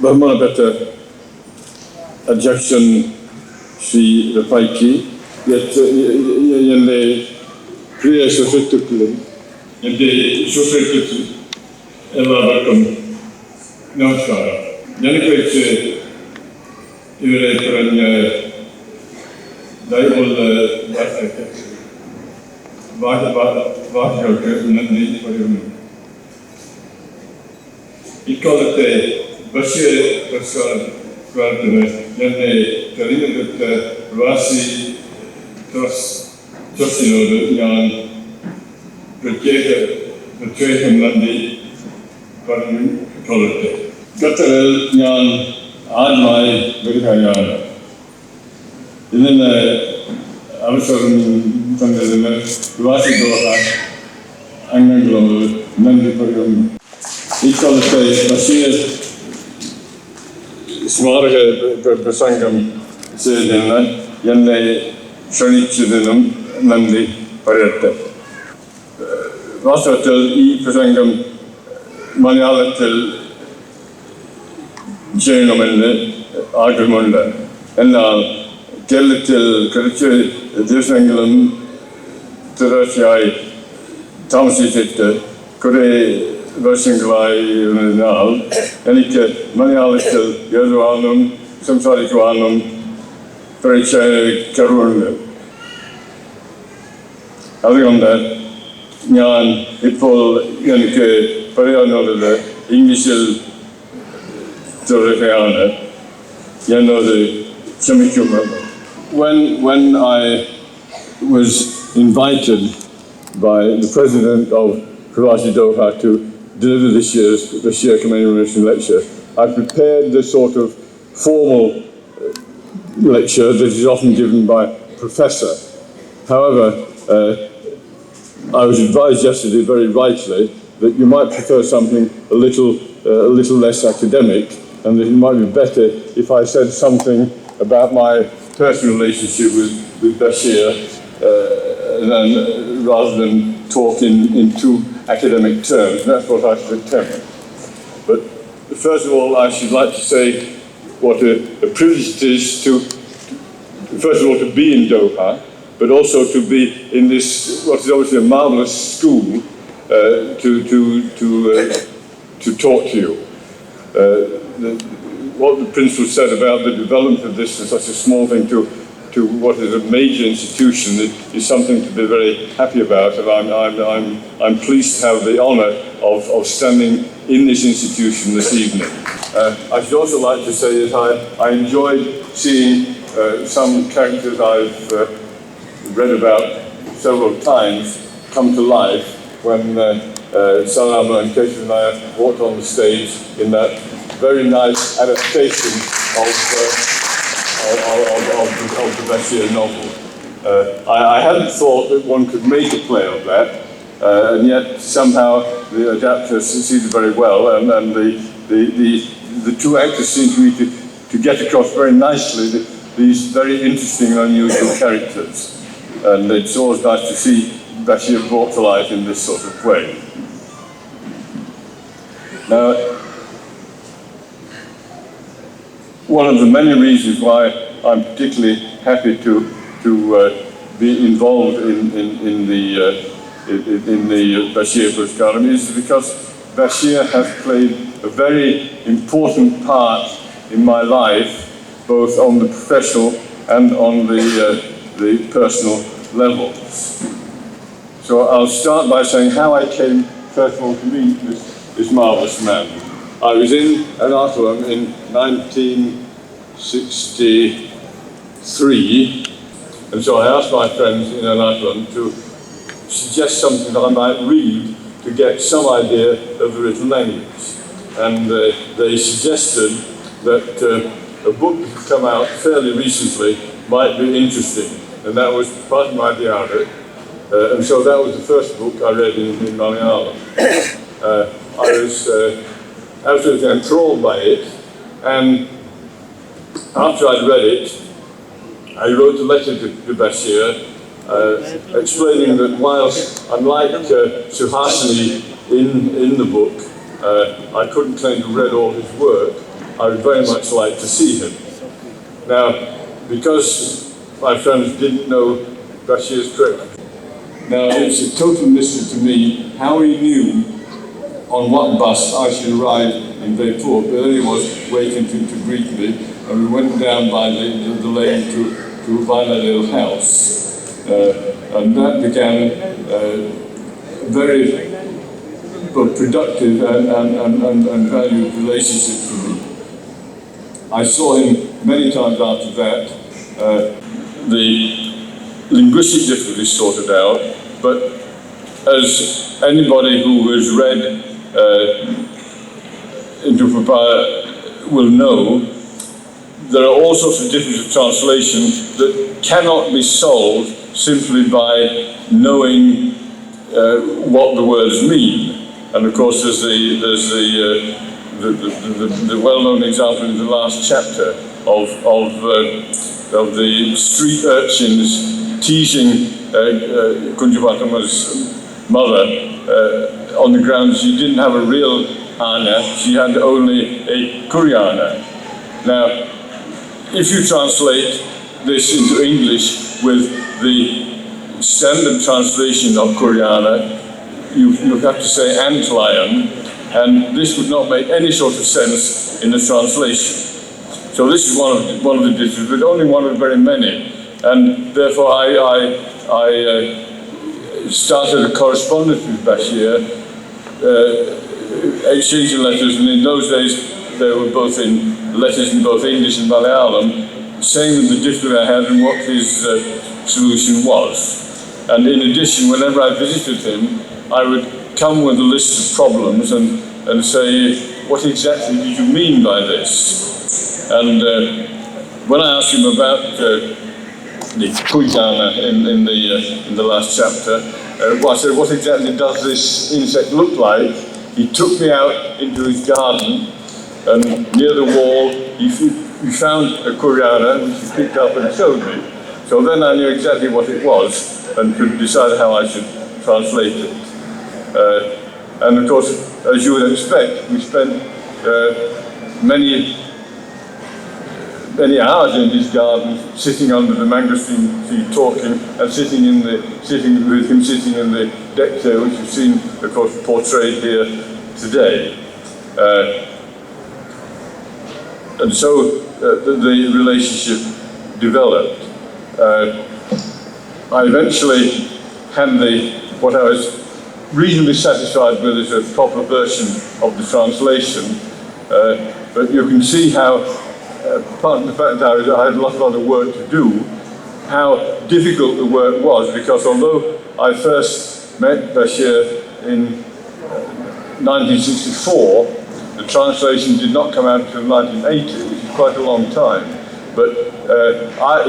ബഹുമാനപ്പെട്ട അധ്യക്ഷൻ ശ്രീ റഫായിക്ക്, എൻ്റെ പ്രിയ സുഹൃത്തുക്കളും എൻ്റെ സുഹൃത്തുക്കൾ എല്ലാവർക്കും നമസ്കാരം. ഞാനെക്കുറിച്ച് ഇവരെ പറഞ്ഞ ദയവുള്ള വാക്കുകൾക്ക് നന്ദി പറയുന്നു. ഇക്കാലത്തെ ബഷീർ പുരസ്കാരത്തിന് എന്നെ തെരഞ്ഞെടുത്ത പ്രവാസി ട്രസ്റ്റിനോട് ഞാൻ പ്രത്യേകം നന്ദി പറഞ്ഞുകൊള്ളട്ടെ. ഖത്തറിൽ ഞാൻ ആദ്യമായി വരികയാണ്. ഇതിന് അവസരം തന്നതിന് പ്രവാസി ദോഹ അംഗങ്ങളോട് നന്ദി പറയുന്നു. ഇക്കാലത്തെ ബഷീർ സ്മാരക പ്രസംഗം ചെയ്തതിന് എന്നെ ക്ഷണിച്ചതിനും നന്ദി പറയട്ടെ. വാസ്തവത്തിൽ ഈ പ്രസംഗം മലയാളത്തിൽ ചെയ്യണമെന്ന് ആഗ്രഹമുണ്ട്. എന്നാൽ കേരളത്തിൽ കുറച്ച് ദിവസങ്ങളും തുടർച്ചയായി താമസിച്ചിട്ട് കുറേ വർഷങ്ങളായിരുന്നതിനാൽ എനിക്ക് മലയാളത്തിൽ എഴുതുവാനും സംസാരിക്കുവാനും കുറവുണ്ട്. അതുകൊണ്ട് ഞാൻ ഇപ്പോൾ എനിക്ക് പറയാനുള്ളത് ഇംഗ്ലീഷിൽ തുടരുകയാണ്. എന്നോട് ക്ഷമിക്കുക. When I was invited by the president of Provasi Doha to deliver this year's Basheer Commemorative lecture, I prepared the sort of formal lecture that is often given by a professor. However, I was advised yesterday very rightly that you might prefer something a little less academic, and that it might be better if I said something about my personal relationship with Basheer rather than talk in too academic terms. That's what I should attempt. But first of all, I should like to say what a privilege it is first of all, to be in Doha, but also to be in this, what is obviously a marvelous school, to talk to you. What the principal said about the development of this is such a small thing to what is a major institution is something to be very happy about, and I'm pleased to have the honour of standing in this institution this evening. I should also like to say that I enjoyed seeing some characters I've read about several times come to life when Salama and Kesha and I walked on the stage in that very nice adaptation of the Basheer novel. I hadn't thought that one could make a play of that, and yet somehow the adapter succeeded very well, and the two actors seem to me to get across very nicely these very interesting and unusual characters, and it's always nice to see Basheer brought to life in this sort of way. Now, one of the many reasons why I'm particularly happy to be involved in the Basheer Puskaram is because Basheer has played a very important part in my life, both on the professional and on the personal levels. So I'll start by saying how I came, first of all, to meet this marvellous man. I was in Anatolium in 1963, and so I asked my friends in Anatolium to suggest something that I might read to get some idea of the written language. And they suggested that a book that had come out fairly recently might be interesting, and that was part of my diary. And so that was the first book I read in Malayalam. I was absolutely enthralled by it, and after I'd read it, I wrote a letter to Basheer explaining that whilst unlike Suhasini in the book, I couldn't claim to have read all his work, I would very much like to see him. Now, because my friends didn't know Basheer's trip, now it's a total mystery to me how he knew on what bus I should arrive in Vaikkom. But there he was waiting to greet me, and we went down by the lane to find a little house. And that began very productive and valued relationship for me. I saw him many times after that. The linguistic difficulties sorted out, but as anybody who has read into Papaya will know, there are all sorts of differences of translation that cannot be solved simply by knowing what the words mean. And of course, there's the well-known example in the last chapter of the street urchins teasing Kunjapatama's mother on the grounds she didn't have a real ana, she had only a Kuryana. Now, if you translate this into English with the standard translation of Kuryana, you have to say antlion, and this would not make any sort of sense in the translation. So this is one of the differences, but only one of very many. And therefore I started a correspondence with Basheer, exchanging letters, and in those days they were both in letters in both English and Malayalam, saying the difficulty I had and what his solution was. And in addition, whenever I visited him, I would come with a list of problems and say, what exactly did you mean by this? And when I asked him about the Kuygana in the last chapter, I said, what exactly does this insect look like? He took me out into his garden, and near the wall, he found a Kuryana, which he picked up and showed me. So then I knew exactly what it was, and could decide how I should translate it. And of course, as you would expect, we spent many hours in his garden, sitting under the mangosteen tree talking, and sitting in the deck chair, which you've seen, of course, portrayed here today. And so the relationship developed. I eventually had what I was reasonably satisfied with as a proper version of the translation, but you can see how, apart from the fact that I had a lot of other work to do, how difficult the work was, because although I first met Basheer in 1964, the translation did not come out until 1980, which is quite a long time. But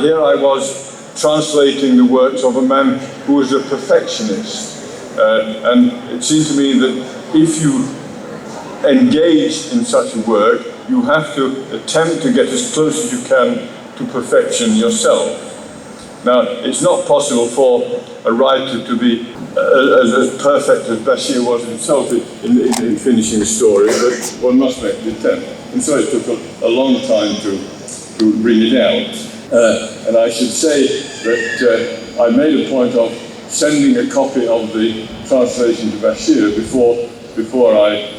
here I was translating the works of a man who was a perfectionist. And it seemed to me that if you engage in such a work, you have to attempt to get as close as you can to perfection yourself. Now, it's not possible for a writer to be as perfect as Basheer was himself in finishing a story, but one must make the attempt. And so it took a long time to bring it out. And I should say that I made a point of sending a copy of the translation to Basheer before I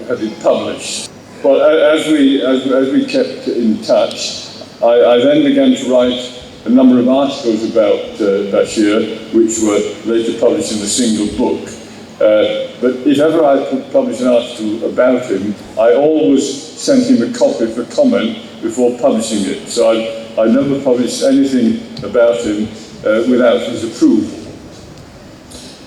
had it published. Well, as we kept in touch, I then began to write a number of articles about Basheer, which were later published in a single book. But if ever I published an article about him, I always sent him a copy for comment before publishing it. So I never published anything about him without his approval.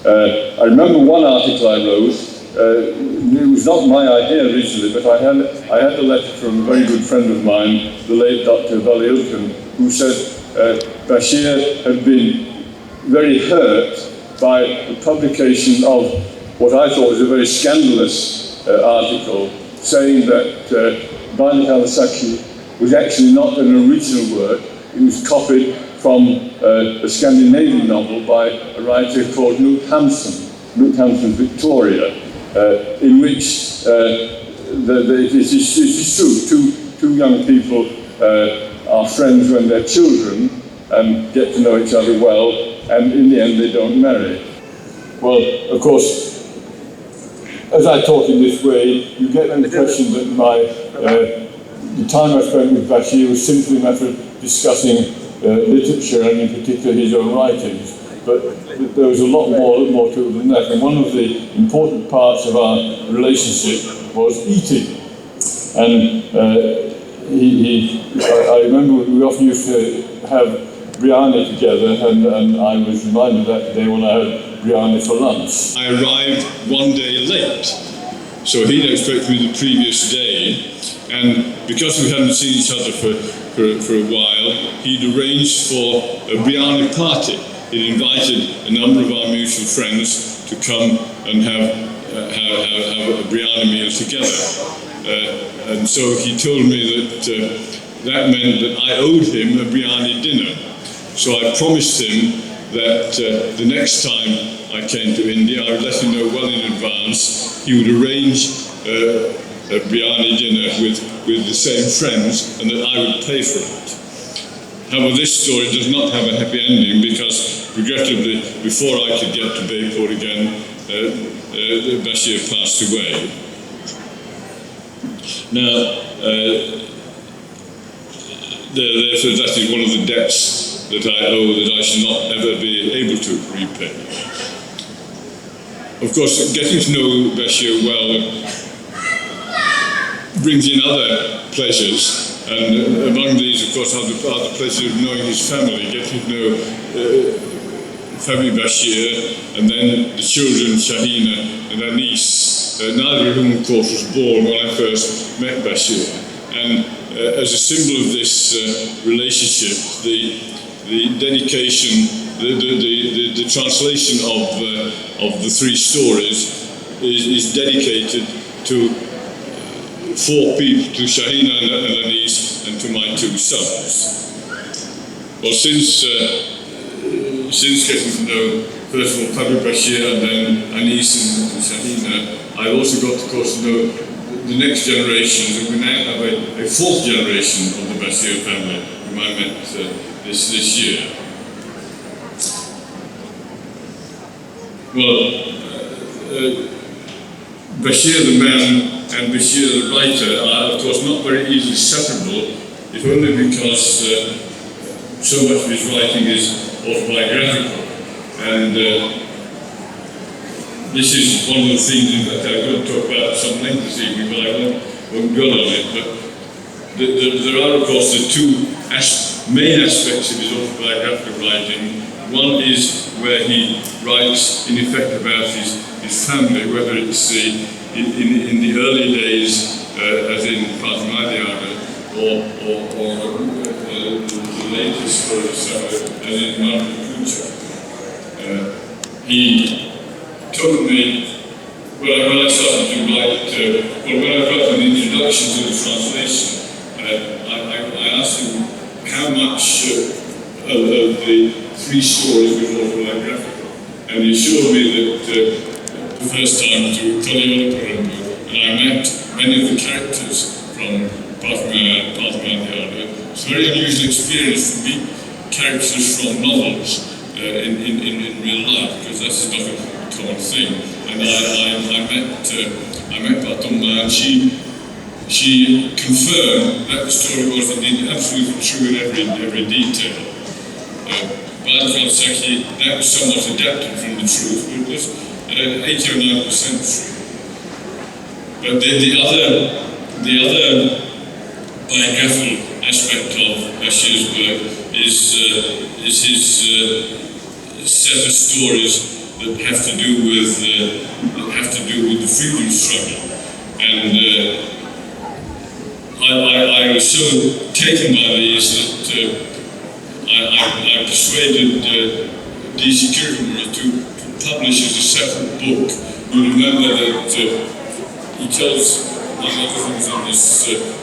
I remember one article I wrote. It was not my idea originally, but I had a letter from a very good friend of mine, the late Dr. Vaikkom, who said Basheer had been very hurt by the publication of what I thought was a very scandalous article, saying that Vaikkom was actually not an original work. It was copied from a Scandinavian novel by a writer called Knut Hamsun's Victoria, in which it is true. Two young people are friends when they're children and get to know each other well, and in the end they don't marry. Well, of course, as I talk in this way, you get the impression that the time I spent with Basheer was simply a matter of discussing literature, and in particular his own writings. But there was a lot more to it than that. And one of the important parts of our relationship was eating. And I remember we often used to have biryani together, and I was reminded that day when I had biryani for lunch. I arrived one day late, so he'd expected me the previous day, and because we hadn't seen each other for a while, he'd arranged for a biryani party. He'd invited a number of our mutual friends to come and have a biryani meal together. And so he told me that meant that I owed him a biryani dinner. So I promised him that the next time I came to India, I would let him know well in advance. He would arrange a biryani dinner with the same friends, and that I would pay for it. However, this story does not have a happy ending because, regrettably, before I could get to Vaikkom again, Basheer passed away. Now, therefore, that is one of the debts that I owe that I shall not ever be able to repay. Of course, getting to know Basheer well brings in other pleasures. And among these, of course, are the pleasure of knowing his family, getting to know family Basheer, and then the children, Shahina and Anis, neither of whom, of course, was born when I first met Basheer. And as a symbol of this relationship, the dedication, the translation of the three stories is dedicated to 4 people, to Shahina and Anis, and to my 2 sons. Well, since getting to know, first of all, Basheer and then Anis and Shahina, I've also got, of course, to know the next generations, and we now have a 4th generation of the Basheer family, whom I met this year. Well, Basheer the man and Basheer the writer are, of course, not very easily separable, if only because so much of his writing is autobiographical. And this is one of the things that I'm going to talk about at some length this evening, but I won't dwell on it. But there are, of course, the 2 main aspects of his autobiographical writing. One is where he writes, in effect, about his family, whether it's in the early days, as in Patmadiana, or the latest stories, as in Markucha. He told me, when I started to write, when I wrote an introduction to the translation, I asked him how much of the 3 stories was autobiographical, and he assured me that the first time to Kaliolapuram, and I met many of the characters from Patmadiana. It's a very unusual experience to meet characters from novels in real life, because that's not a common thing. And I met Vaikkom, and she confirmed that the story was indeed absolutely true in every detail. That was somewhat adapted from the truth, but it was 80 or 90% true. But the other biographical aspect of Basheer's work is his set of stories that have to do with the freedom struggle. And I was so taken by these that I persuaded D.C. Kirchner to publish as a separate book. You remember that he tells, among other things in this,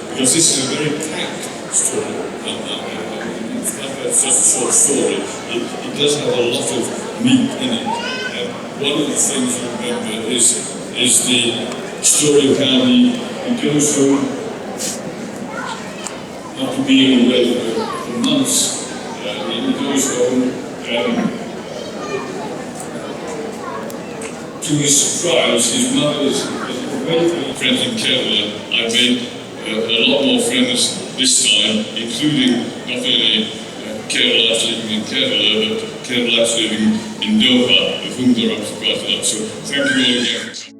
because this is a very packed story, it's just a short story, it does have a lot of meat in it. And one of the things you remember is the story of how he He goes home after being away for months. He goes home. To his surprise, his mother is very good friend in Kerala. I made a lot more friends this time, including not only Kerala living in Kerala, but Kerala living in Doha, of whom there are quite a lot. So thank you all again.